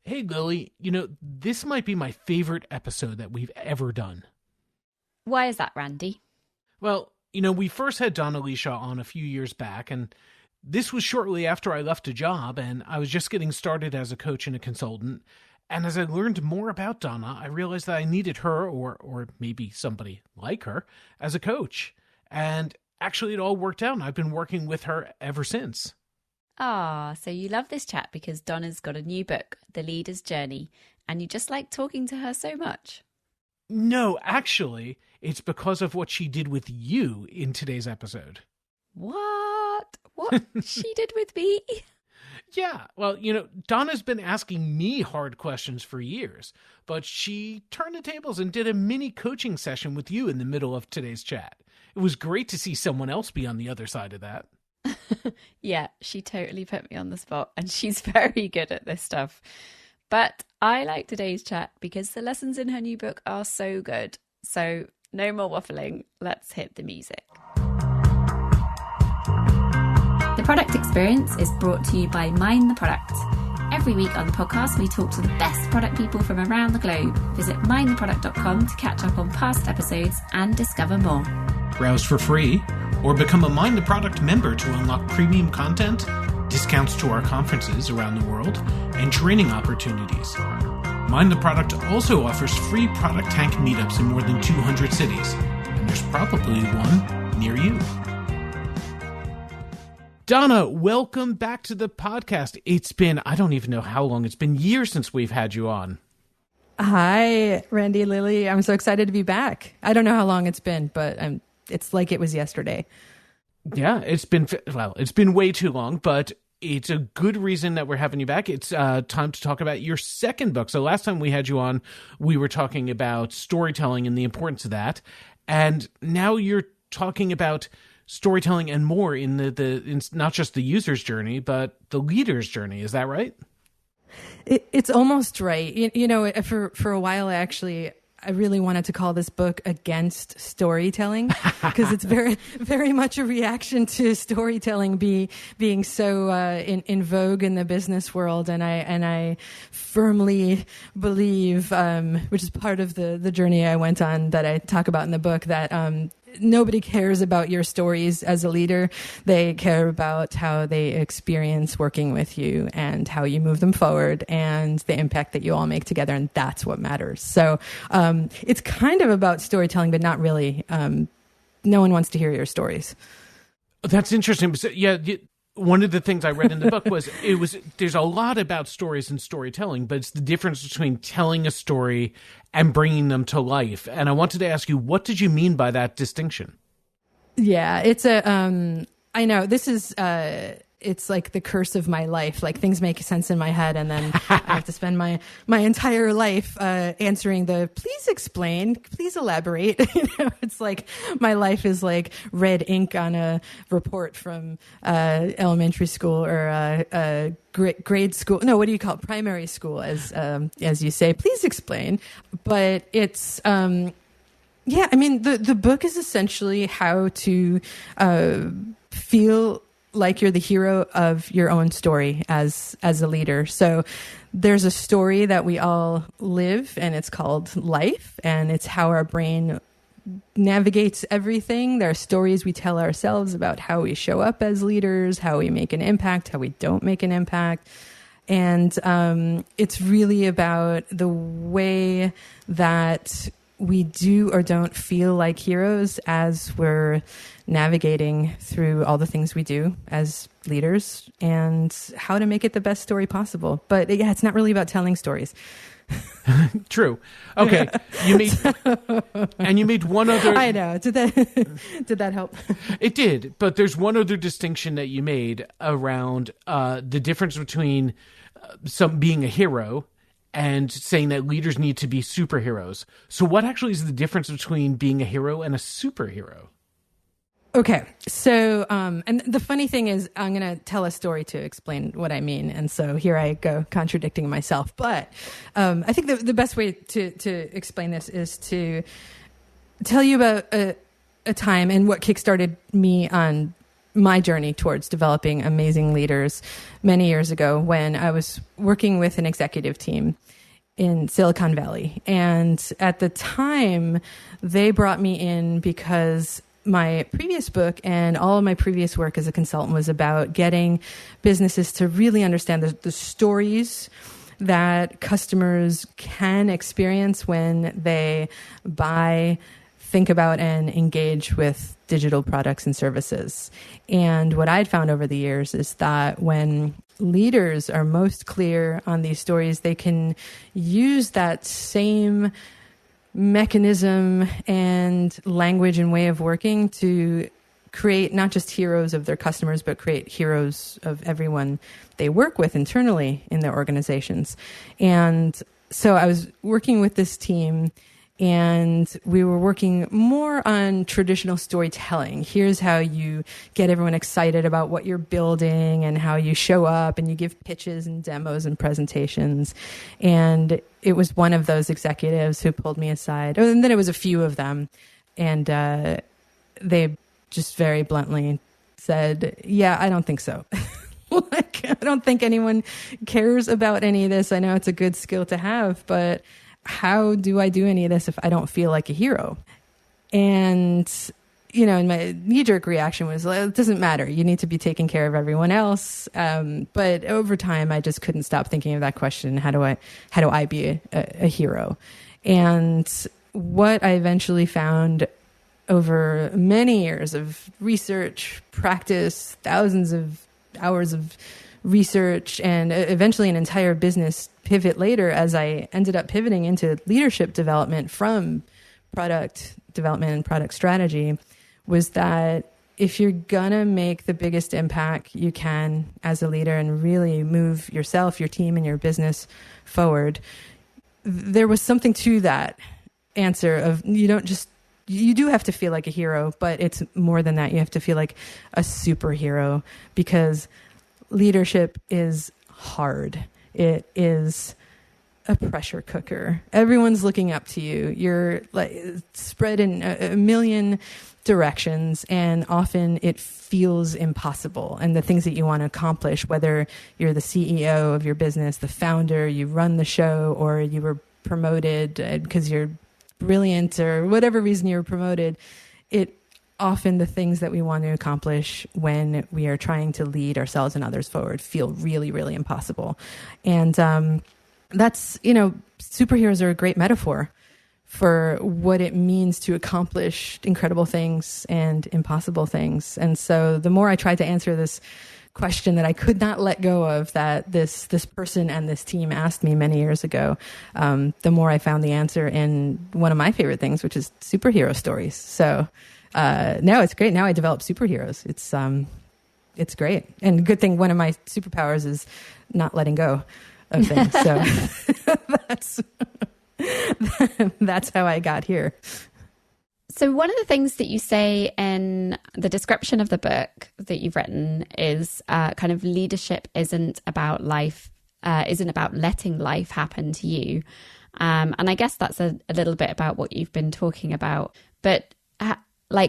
Hey, Lily, this might be my favorite episode that we've ever done. Why is that, Randy? Well, we first had Donna Lichaw on a few years back, and this was shortly after I left a job, and I was just getting started as a coach and a consultant. And as I learned more about Donna, I realized that I needed her, or maybe somebody like her, as a coach. And actually, it all worked out, and I've been working with her ever since. So you love this chat because Donna's got a new book, The Leader's Journey, and you just like talking to her so much. No, actually, it's because of what she did with you in today's episode. What? What she did with me? Yeah, well, Donna's been asking me hard questions for years, but she turned the tables and did a mini coaching session with you in the middle of today's chat. It was great to see someone else be on the other side of that. Yeah, she totally put me on the spot, and she's very good at this stuff. But I like today's chat because the lessons in her new book are so good. So no more waffling. Let's hit the music. The Product Experience is brought to you by Mind the Product. Every week on the podcast, we talk to the best product people from around the globe. Visit mindtheproduct.com to catch up on past episodes and discover more. Browse for free or become a Mind the Product member to unlock premium content, discounts to our conferences around the world, and training opportunities. Mind the Product also offers free Product Tank meetups in more than 200 cities, and there's probably one near you. Donna, welcome back to the podcast. It's been, I don't even know how long, it's been years since we've had you on. Hi, Randy, Lily. I'm so excited to be back. I don't know how long it's been, but it's like it was yesterday. Yeah, it's been way too long, but it's a good reason that we're having you back. It's time to talk about your second book. So last time we had you on, we were talking about storytelling and the importance of that. And now you're talking about storytelling and more in in not just the user's journey, but the leader's journey. Is that right? It's almost right. For a while, I really wanted to call this book Against Storytelling because it's very, very much a reaction to storytelling being so in vogue in the business world. And I firmly believe, which is part of the journey I went on that I talk about in the book, that nobody cares about your stories as a leader. They care about how they experience working with you and how you move them forward and the impact that you all make together. And that's what matters. So it's kind of about storytelling, but not really. No one wants to hear your stories. That's interesting. Yeah. One of the things I read in the book was there's a lot about stories and storytelling, but it's the difference between telling a story and bringing them to life. And I wanted to ask you, what did you mean by that distinction? Yeah, it's I know this is, it's like the curse of my life. Like things make sense in my head, and then I have to spend my entire life answering please explain, please elaborate. It's like my life is like red ink on a report from elementary school or grade school. No, what do you call it? Primary school, as you say. Please explain. But it's yeah. I mean, the book is essentially how to feel like you're the hero of your own story as a leader. So there's a story that we all live, and it's called life, and it's how our brain navigates everything. There are stories we tell ourselves about how we show up as leaders, how we make an impact, how we don't make an impact. And it's really about the way that we do or don't feel like heroes as we're navigating through all the things we do as leaders, and how to make it the best story possible. But yeah, it's not really about telling stories. True. Okay. You made one other. I know. Did that help? It did. But there's one other distinction that you made around the difference between being a hero and saying that leaders need to be superheroes. So what actually is the difference between being a hero and a superhero? Okay. So, and the funny thing is I'm going to tell a story to explain what I mean. And so here I go contradicting myself. But I think the best way to explain this is to tell you about a time and what kickstarted me on my journey towards developing amazing leaders many years ago when I was working with an executive team in Silicon Valley. And at the time, they brought me in because my previous book and all of my previous work as a consultant was about getting businesses to really understand the stories that customers can experience when they buy, think about, and engage with digital products and services. And what I'd found over the years is that when leaders are most clear on these stories, they can use that same mechanism and language and way of working to create not just heroes of their customers, but create heroes of everyone they work with internally in their organizations. And so I was working with this team, and we were working more on traditional storytelling. Here's how you get everyone excited about what you're building and how you show up and you give pitches and demos and presentations. And it was one of those executives who pulled me aside. And then it was a few of them. And they just very bluntly said, yeah, I don't think so. I don't think anyone cares about any of this. I know it's a good skill to have, but how do I do any of this if I don't feel like a hero? And, and my knee-jerk reaction was, well, it doesn't matter. You need to be taking care of everyone else. But over time, I just couldn't stop thinking of that question. How do I be a hero? And what I eventually found over many years of research, practice, thousands of hours of research, and eventually an entire business pivot later, as I ended up pivoting into leadership development from product development and product strategy, was that if you're gonna make the biggest impact you can as a leader and really move yourself, your team, and your business forward, there was something to that answer of you do have to feel like a hero, but it's more than that. You have to feel like a superhero, because leadership is hard. It is a pressure cooker. Everyone's looking up to you. You're like spread in a million directions, and often it feels impossible. And the things that you want to accomplish, whether you're the CEO of your business, the founder, you run the show, or you were promoted because you're brilliant or whatever reason you were promoted, often the things that we want to accomplish when we are trying to lead ourselves and others forward feel really, really impossible. And that's, superheroes are a great metaphor for what it means to accomplish incredible things and impossible things. And so the more I tried to answer this question that I could not let go of, that this person and this team asked me many years ago, the more I found the answer in one of my favorite things, which is superhero stories. So now it's great. Now I develop superheroes. It's great. And good thing one of my superpowers is not letting go of things. So that's how I got here. So one of the things that you say in the description of the book that you've written is kind of leadership isn't about letting life happen to you. And I guess that's a little bit about what you've been talking about. But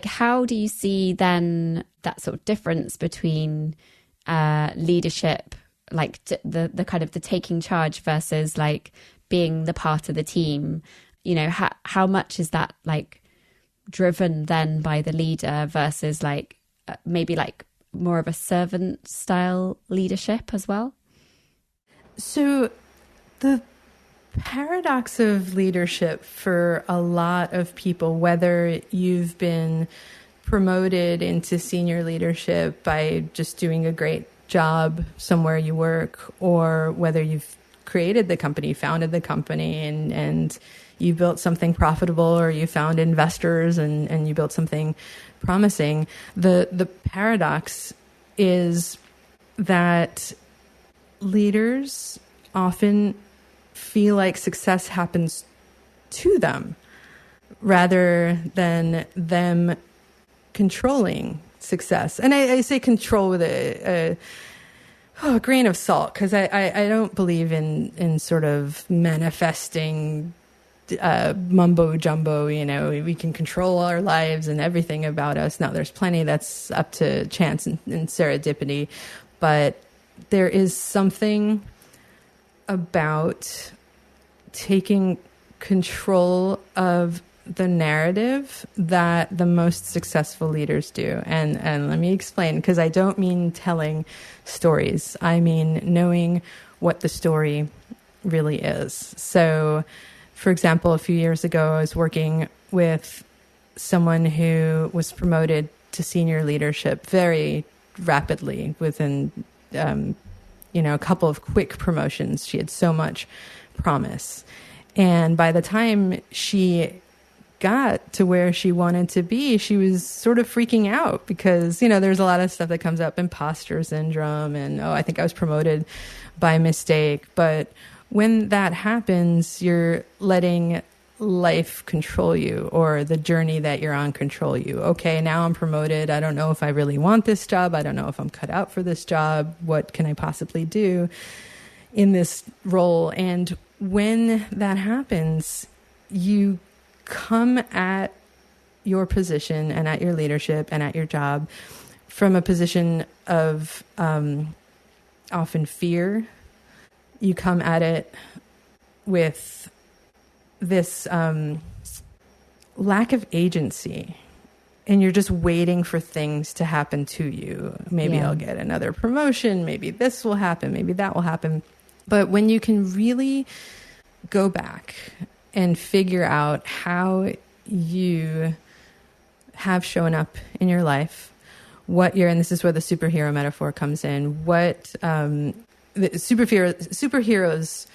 how do you see then that sort of difference between leadership, the kind of the taking charge versus like being the part of the team? How much is that driven then by the leader versus maybe more of a servant style leadership as well? So the paradox of leadership for a lot of people, whether you've been promoted into senior leadership by just doing a great job somewhere you work, or whether you've created the company, founded the company, and you built something profitable, or you found investors and you built something promising. The paradox is that leaders often feel like success happens to them rather than them controlling success. And I say control with a grain of salt, because I don't believe in sort of manifesting mumbo jumbo, we can control our lives and everything about us. Now, there's plenty that's up to chance and serendipity, but there is something about taking control of the narrative that the most successful leaders do. And let me explain, because I don't mean telling stories. I mean knowing what the story really is. So, for example, a few years ago, I was working with someone who was promoted to senior leadership very rapidly within, a couple of quick promotions. She had so much promise. And by the time she got to where she wanted to be, she was sort of freaking out because, there's a lot of stuff that comes up, imposter syndrome, and, I think I was promoted by mistake. But when that happens, you're letting life control you, or the journey that you're on control you. Okay, now I'm promoted. I don't know if I really want this job. I don't know if I'm cut out for this job. What can I possibly do in this role? And when that happens, you come at your position and at your leadership and at your job from a position of often fear. You come at it with this lack of agency, and you're just waiting for things to happen to you. Maybe I'll get another promotion. Maybe this will happen. Maybe that will happen. But when you can really go back and figure out how you have shown up in your life, and this is where the superhero metaphor comes in, the superheroes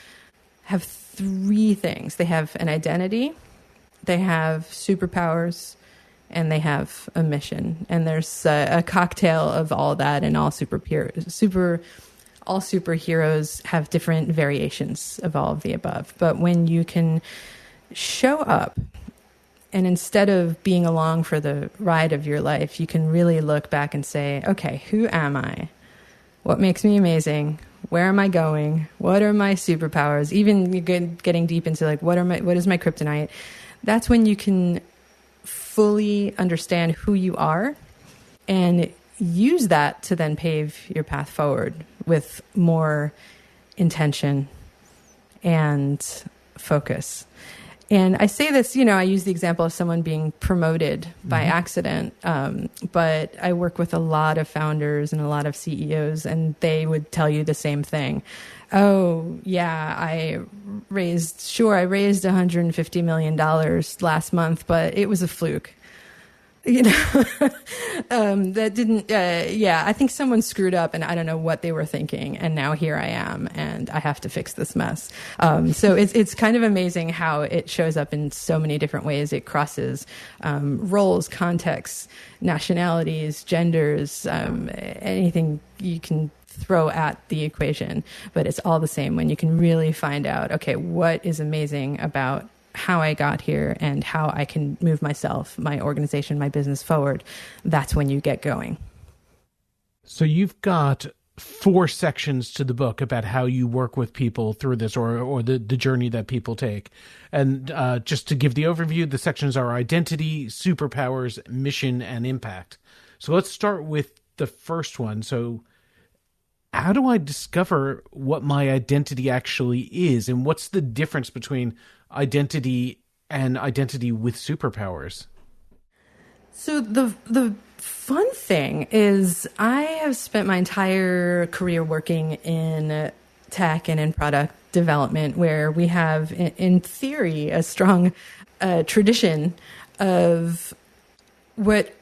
have three things. They have an identity, they have superpowers, and they have a mission. And there's a cocktail of all that, and all superheroes have different variations of all of the above. But when you can show up, and instead of being along for the ride of your life, you can really look back and say, okay, who am I? What makes me amazing? Where am I going? What are my superpowers? Even getting deep into what is my kryptonite? That's when you can fully understand who you are and use that to then pave your path forward with more intention and focus. And I say this, I use the example of someone being promoted by accident, but I work with a lot of founders and a lot of CEOs, and they would tell you the same thing. Oh, yeah, I raised $150 million last month, but it was a fluke. That didn't, I think someone screwed up and I don't know what they were thinking. And now here I am and I have to fix this mess. So it's kind of amazing how it shows up in so many different ways. It crosses, roles, contexts, nationalities, genders, anything you can throw at the equation, but it's all the same when you can really find out, okay, what is amazing about how I got here and how I can move myself, my organization, my business forward. That's when you get going. So you've got 4 sections to the book about how you work with people through this or the journey that people take. And just to give the overview, the sections are identity, superpowers, mission, and impact. So let's start with the first one. So how do I discover what my identity actually is? And what's the difference between identity and identity with superpowers? So the fun thing is I have spent my entire career working in tech and in product development, where we have, in theory, a strong tradition of what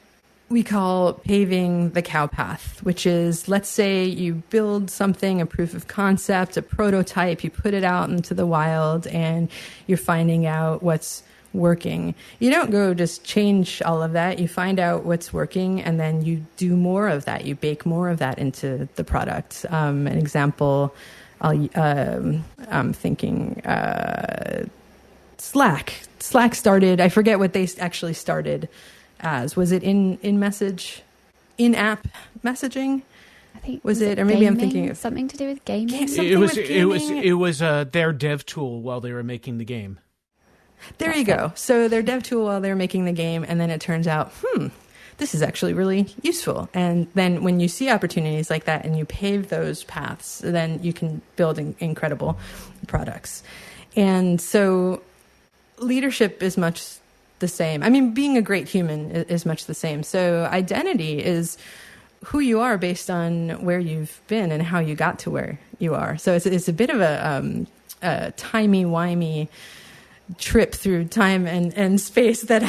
we call paving the cow path, which is, let's say you build something, a proof of concept, a prototype, you put it out into the wild and you're finding out what's working. You don't go just change all of that. You find out what's working and then you do more of that. You bake more of that into the product. An example, I'm thinking Slack. Slack started, I forget what they actually started as. Was it in-app messaging? I think was it, or maybe gaming? I'm thinking of something to do with gaming. It was their dev tool while they were making the game. There you go. So they're dev tool while they're making the game, and then it turns out, this is actually really useful. And then when you see opportunities like that and you pave those paths, then you can build incredible products. And so leadership is much the same. I mean, being a great human is much the same. So identity is who you are based on where you've been and how you got to where you are. So it's a bit of a timey-wimey trip through time and space that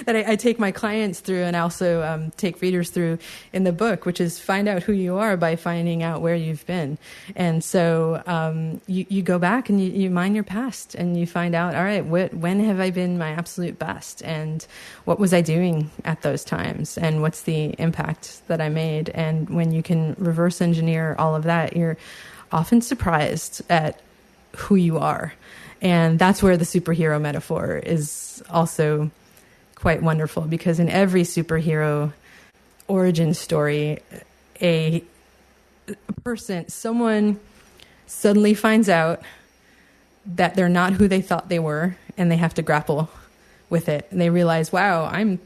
I take my clients through, and also take readers through in the book, which is find out who you are by finding out where you've been. And so you go back and you mine your past, and you find out, all right, when have I been my absolute best, and what was I doing at those times, and what's the impact that I made. And when you can reverse engineer all of that, you're often surprised at who you are. And that's where the superhero metaphor is also quite wonderful, because in every superhero origin story, a person, someone suddenly finds out that they're not who they thought they were, and they have to grapple with it. And they realize, wow, I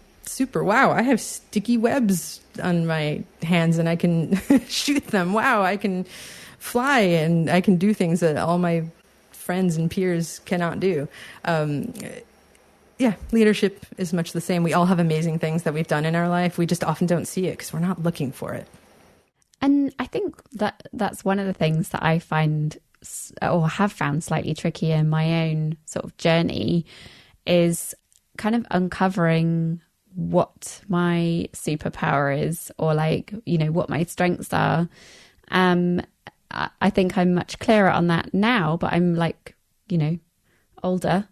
have sticky webs on my hands and I can shoot them. Wow, I can fly and I can do things that all my friends and peers cannot do. Leadership is much the same. We all have amazing things that we've done in our life. We just often don't see it because we're not looking for it. And I think that's one of the things that I find, or have found, slightly tricky in my own sort of journey, is kind of uncovering what my superpower is, or what my strengths are. I think I'm much clearer on that now, but I'm older.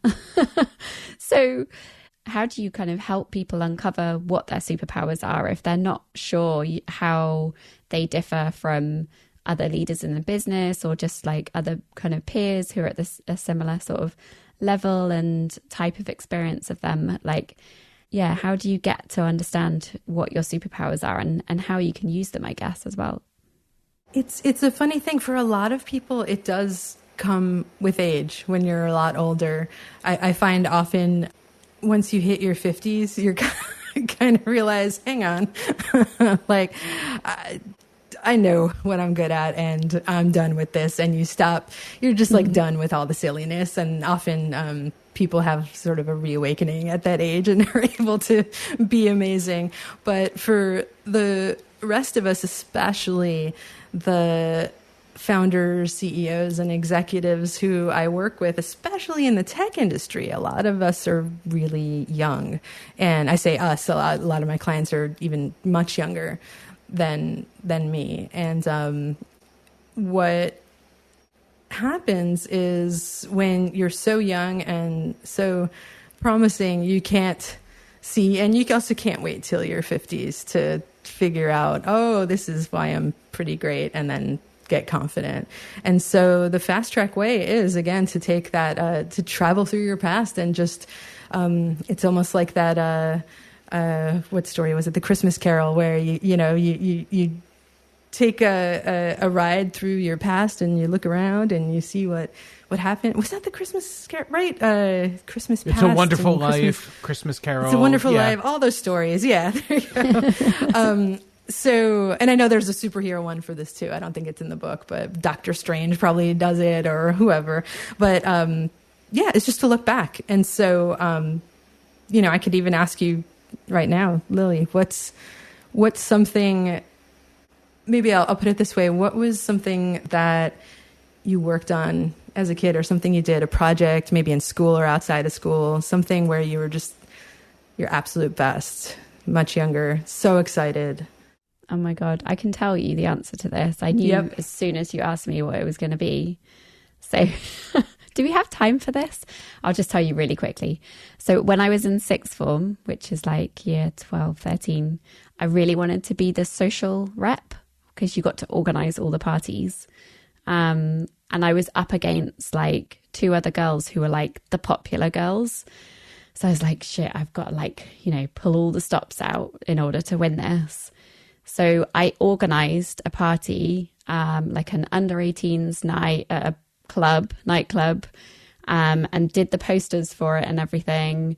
So how do you kind of help people uncover what their superpowers are if they're not sure how they differ from other leaders in the business, or just other kind of peers who are at a similar sort of level and type of experience of them? How do you get to understand what your superpowers are and how you can use them, I guess, as well? It's a funny thing. For a lot of people, it does come with age when you're a lot older. I find often once you hit your 50s, you're kind of realize, hang on, I know what I'm good at and I'm done with this. And you stop, you're just done with all the silliness. And often people have sort of a reawakening at that age and are able to be amazing. But for the rest of us, especially the founders, CEOs, and executives who I work with, especially in the tech industry, a lot of us are really young. And I say us, a lot of my clients are even much younger than me. And what happens is when you're so young and so promising, you can't see, and you also can't wait till your 50s to figure out, oh, this is why I'm pretty great, and then get confident. And so the fast track way is, again, to take that, to travel through your past and just, it's almost like that, what story was it? The Christmas Carol, where you take a ride through your past and you look around and you see what happened. Was that the Christmas Carol? Right. Christmas Past. It's a Wonderful Life, Christmas Carol. It's a Wonderful Life. All those stories. Yeah. There you go. So, and I know there's a superhero one for this too. I don't think it's in the book, but Doctor Strange probably does it, or whoever. But it's just to look back. And so, I could even ask you right now, Lily, what's something, maybe I'll put it this way. What was something that you worked on as a kid, or something you did, a project, maybe in school or outside of school, something where you were just your absolute best, much younger, so excited? Oh my God, I can tell you the answer to this. I knew as soon as you asked me what it was going to be. So do we have time for this? I'll just tell you really quickly. So when I was in sixth form, which is year 12, 13, I really wanted to be the social rep, because you got to organize all the parties. And I was up against two other girls who were the popular girls. So I was like, shit, I've got to pull all the stops out in order to win this. So I organized a party, an under 18s night at a nightclub. and did the posters for it and everything.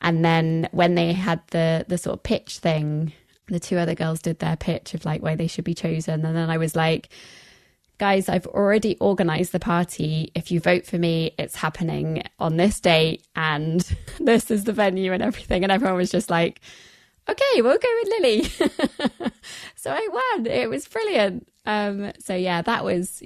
And then when they had the sort of pitch thing, the two other girls did their pitch of like why they should be chosen. And then I was like, guys, I've already organized the party. If you vote for me, it's happening on this date and this is the venue and everything. And everyone was just like, okay, we'll go with Lily. So I won. It was brilliant. So yeah, that was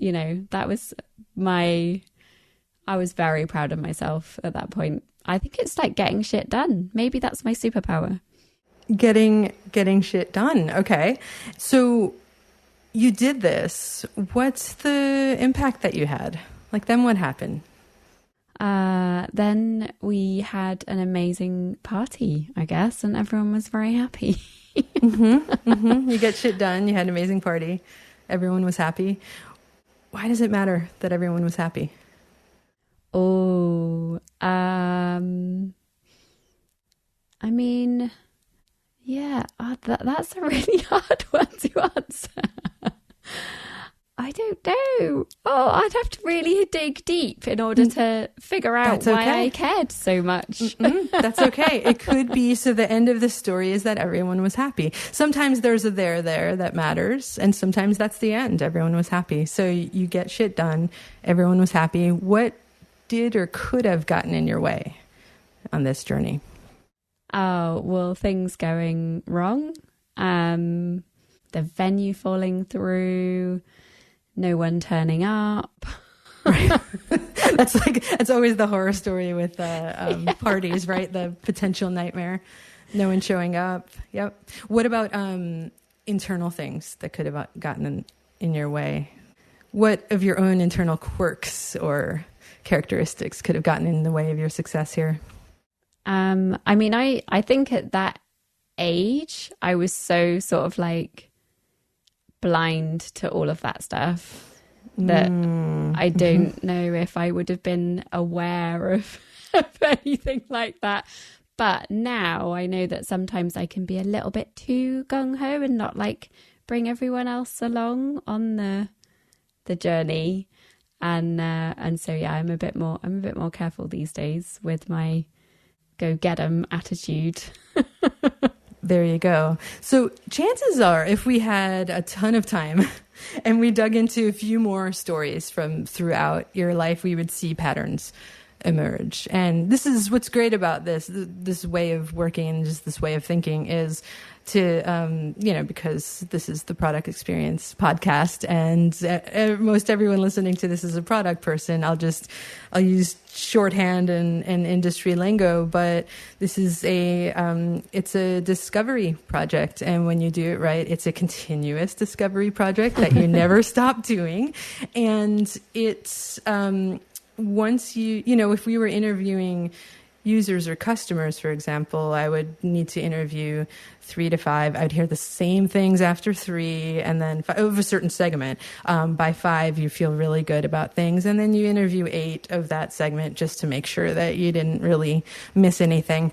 I was very proud of myself at that point. I think it's like getting shit done. Maybe that's my superpower. Getting shit done. Okay. So you did this. What's the impact that you had? Like, then what happened? Then we had an amazing party, I guess, and everyone was very happy. You get shit done. You had an amazing party. Everyone was happy. Why does it matter that everyone was happy? Oh, I mean, yeah, that's a really hard one to answer. I don't know. Oh, I'd have to really dig deep in order to figure out why I cared so much. That's okay. It could be, so the end of the story is that everyone was happy. Sometimes there's a there that matters, and sometimes that's the end. Everyone was happy. So you get shit done. Everyone was happy. What did or could have gotten in your way on this journey? Oh, well, things going wrong. The venue falling through. No one turning up. Right. That's always the horror story with parties, right? The potential nightmare. No one showing up. Yep. What about internal things that could have gotten in your way? What of your own internal quirks or characteristics could have gotten in the way of your success here? I mean, I think at that age, I was so sort of like blind to all of that stuff that I don't know if I would have been aware of anything like that. But now I know that sometimes I can be a little bit too gung-ho and not like bring everyone else along on the journey. And so yeah, I'm a bit more careful these days with my go get 'em attitude. There you go. So chances are, if we had a ton of time and we dug into a few more stories from throughout your life, we would see patterns emerge. And this is what's great about this way of working and just this way of thinking is to, because this is the product experience podcast and most everyone listening to this is a product person. I'll use shorthand and industry lingo, but this is it's a discovery project. And when you do it right, it's a continuous discovery project that you never stop doing. And it's, once if we were interviewing users or customers, for example, I would need to interview 3 to 5. I'd hear the same things after 3, and then of a certain segment. By 5, you feel really good about things, and then you interview 8 of that segment just to make sure that you didn't really miss anything.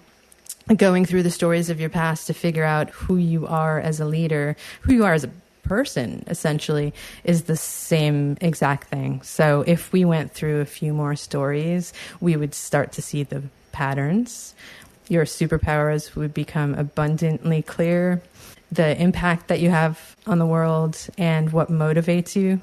Going through the stories of your past to figure out who you are as a leader, who you are as a person, essentially, is the same exact thing. So if we went through a few more stories, we would start to see the patterns. Your superpowers would become abundantly clear. The impact that you have on the world and what motivates you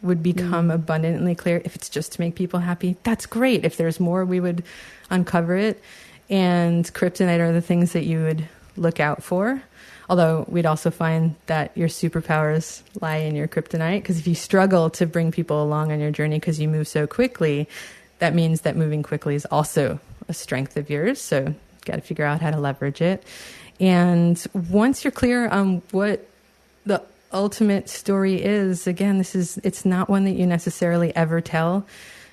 would become abundantly clear. If it's just to make people happy, that's great. If there's more, we would uncover it. And Kryptonite are the things that you would look out for. Although we'd also find that your superpowers lie in your Kryptonite, because if you struggle to bring people along on your journey because you move so quickly, that means that moving quickly is also a strength of yours. So you've got to figure out how to leverage it. And once you're clear on what the ultimate story is, again, it's not one that you necessarily ever tell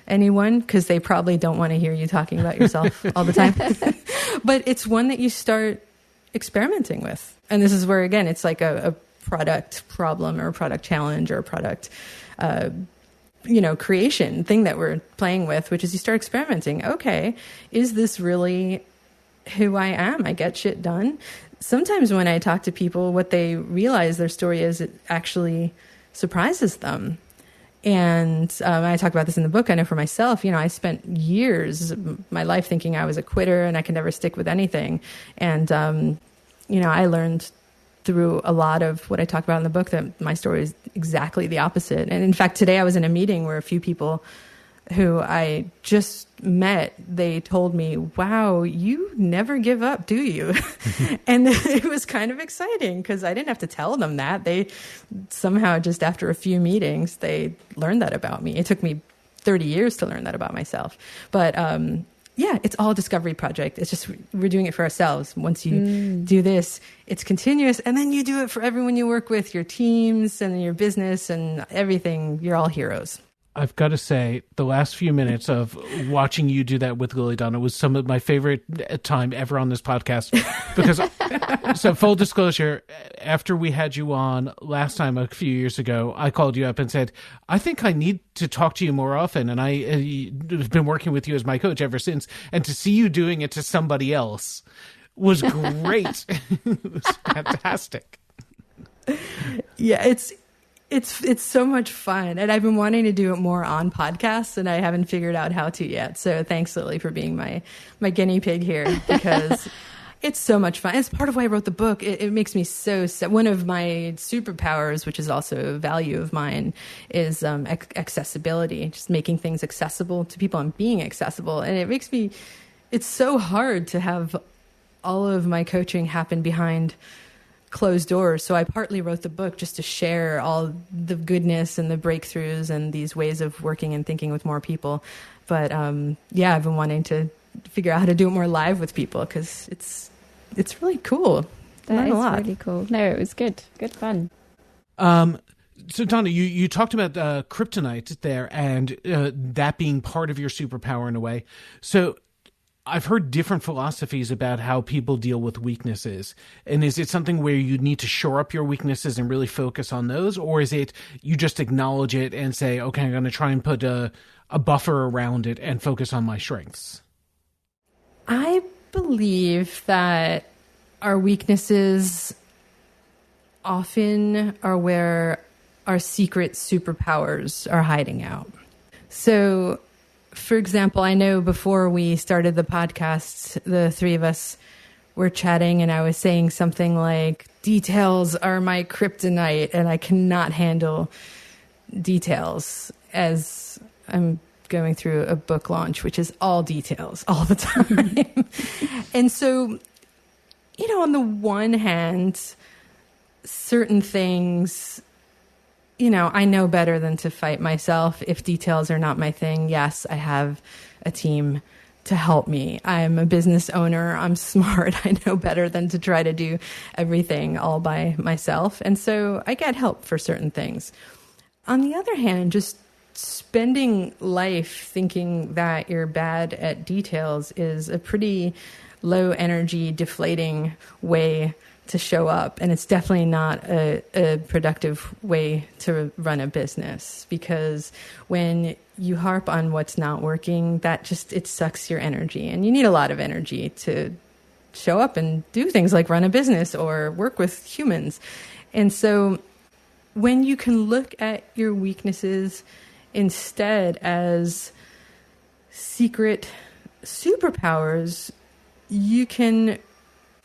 anyone, because they probably don't want to hear you talking about yourself all the time. But it's one that you start experimenting with. And this is where, again, it's like a product problem or a product challenge or a product creation thing that we're playing with, which is you start experimenting. Okay, is this really who I am? I get shit done. Sometimes when I talk to people, what they realize their story is, it actually surprises them. And I talk about this in the book. I know for myself, I spent years of my life thinking I was a quitter and I could never stick with anything. And, I learned through a lot of what I talk about in the book that my story is exactly the opposite. And in fact, today I was in a meeting where a few people who I just met, they told me, wow, you never give up, do you? And it was kind of exciting because I didn't have to tell them that. They somehow just after a few meetings, they learned that about me. It took me 30 years to learn that about myself. But it's all a discovery project. It's just we're doing it for ourselves. Once you do this, it's continuous. And then you do it for everyone you work with, your teams and your business and everything. You're all heroes. I've got to say, the last few minutes of watching you do that with Lily Donna was some of my favorite time ever on this podcast. Because, so full disclosure, after we had you on last time a few years ago, I called you up and said, I think I need to talk to you more often. And I've been working with you as my coach ever since. And to see you doing it to somebody else was great. It was fantastic. Yeah, it's so much fun. And I've been wanting to do it more on podcasts and I haven't figured out how to yet. So thanks, Lily, for being my guinea pig here because it's so much fun. It's part of why I wrote the book. It makes me so sad. One of my superpowers, which is also a value of mine, is accessibility, just making things accessible to people and being accessible. And it's so hard to have all of my coaching happen behind closed doors. So I partly wrote the book just to share all the goodness and the breakthroughs and these ways of working and thinking with more people. But I've been wanting to figure out how to do it more live with people because it's really cool. That is really cool. No, it was good fun. So Donna, you talked about Kryptonite there and that being part of your superpower in a way. So I've heard different philosophies about how people deal with weaknesses. And is it something where you need to shore up your weaknesses and really focus on those? Or is it you just acknowledge it and say, okay, I'm going to try and put a buffer around it and focus on my strengths? I believe that our weaknesses often are where our secret superpowers are hiding out. So, for example, I know before we started the podcast, the three of us were chatting and I was saying something like, details are my kryptonite and I cannot handle details as I'm going through a book launch, which is all details all the time. And so, on the one hand, certain things I know better than to fight myself. If details are not my thing, yes, I have a team to help me. I'm a business owner. I'm smart. I know better than to try to do everything all by myself. And so I get help for certain things. On the other hand, just spending life thinking that you're bad at details is a pretty low energy, deflating way to show up. And it's definitely not a productive way to run a business because when you harp on what's not working, it sucks your energy. And you need a lot of energy to show up and do things like run a business or work with humans. And so when you can look at your weaknesses instead as secret superpowers, you can,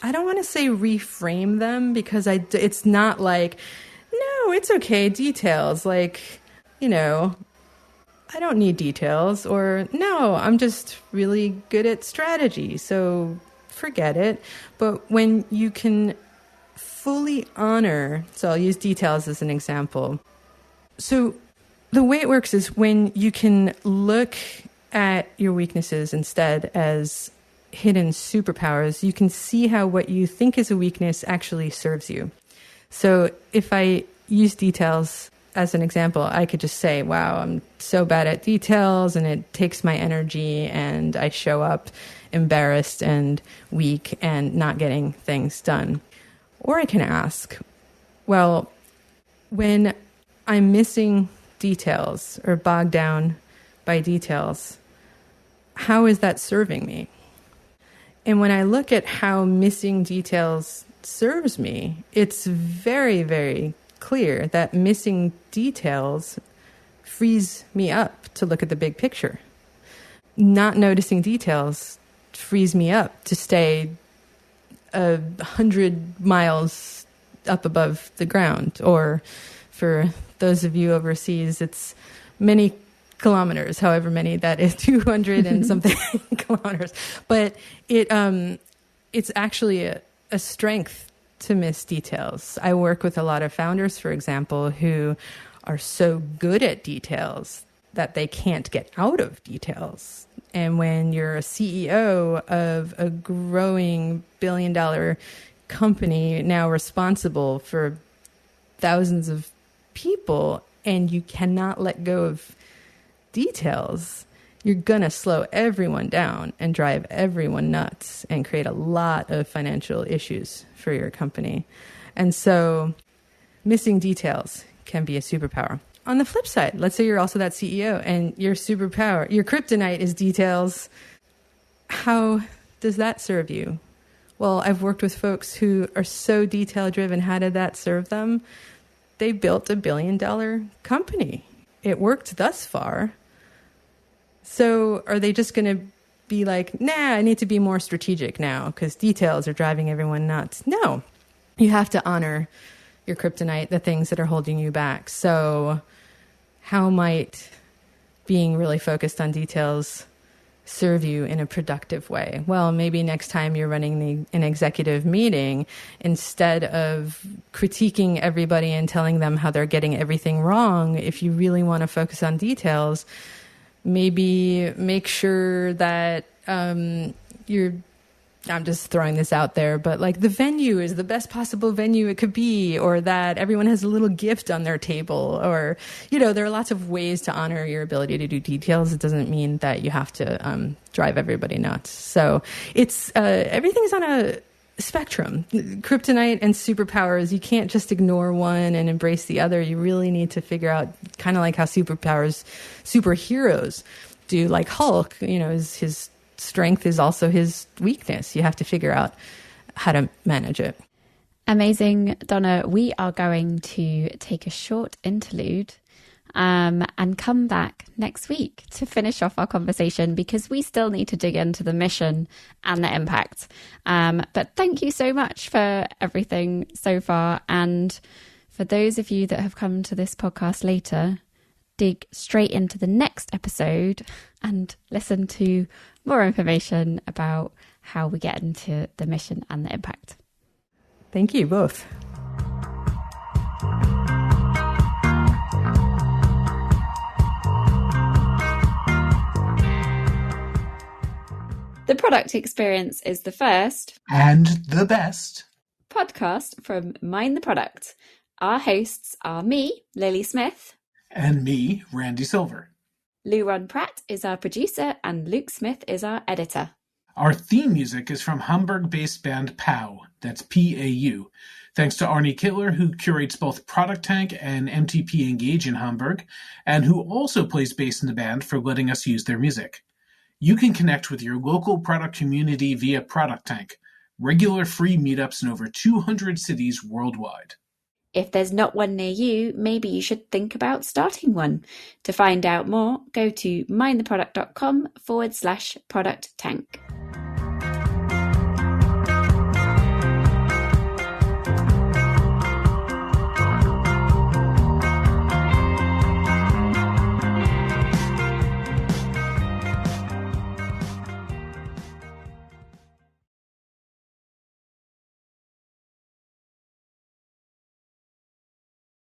I don't want to say reframe them because it's not like, no, it's okay, details. Like, I don't need details, or no, I'm just really good at strategy, so forget it. But when you can fully honor, so I'll use details as an example. So the way it works is when you can look at your weaknesses instead as hidden superpowers, you can see how what you think is a weakness actually serves you. So if I use details as an example, I could just say, wow, I'm so bad at details and it takes my energy and I show up embarrassed and weak and not getting things done. Or I can ask, well, when I'm missing details or bogged down by details, how is that serving me? And when I look at how missing details serves me, it's very, very clear that missing details frees me up to look at the big picture. Not noticing details frees me up to stay 100 miles up above the ground, or for those of you overseas, it's many kilometers, however many that is, 200 and something kilometers. But it's actually a strength to miss details. I work with a lot of founders, for example, who are so good at details that they can't get out of details. And when you're a CEO of a growing billion-dollar company now responsible for thousands of people, and you cannot let go of details, you're going to slow everyone down and drive everyone nuts and create a lot of financial issues for your company. And so missing details can be a superpower. On the flip side, let's say you're also that CEO and your superpower, your kryptonite is details. How does that serve you? Well, I've worked with folks who are so detail driven. How did that serve them? They built $1 billion company. It worked thus far. So are they just going to be like, nah, I need to be more strategic now because details are driving everyone nuts? No, you have to honor your kryptonite, the things that are holding you back. So how might being really focused on details serve you in a productive way? Well, maybe next time you're running an executive meeting, instead of critiquing everybody and telling them how they're getting everything wrong, if you really want to focus on details, maybe make sure that I'm just throwing this out there, but like the venue is the best possible venue it could be, or that everyone has a little gift on their table, or, there are lots of ways to honor your ability to do details. It doesn't mean that you have to drive everybody nuts. So it's everything's on a spectrum. Kryptonite and superpowers, you can't just ignore one and embrace the other. You really need to figure out, kind of like how superheroes do, like Hulk, his strength is also his weakness. You have to figure out how to manage it. Amazing, Donna. We are going to take a short interlude and come back next week to finish off our conversation, because we still need to dig into the mission and the impact. But thank you so much for everything so far. And for those of you that have come to this podcast later, dig straight into the next episode and listen to more information about how we get into the mission and the impact. Thank you both. The Product Experience is the first and the best podcast from Mind the Product. Our hosts are me, Lily Smith, and me, Randy Silver. Lou Ron Pratt is our producer and Luke Smith is our editor. Our theme music is from Hamburg-based band POW, that's P-A-U. Thanks to Arnie Kittler, who curates both Product Tank and MTP Engage in Hamburg, and who also plays bass in the band, for letting us use their music. You can connect with your local product community via Product Tank, regular free meetups in over 200 cities worldwide. If there's not one near you, maybe you should think about starting one. To find out more, go to mindtheproduct.com/product tank.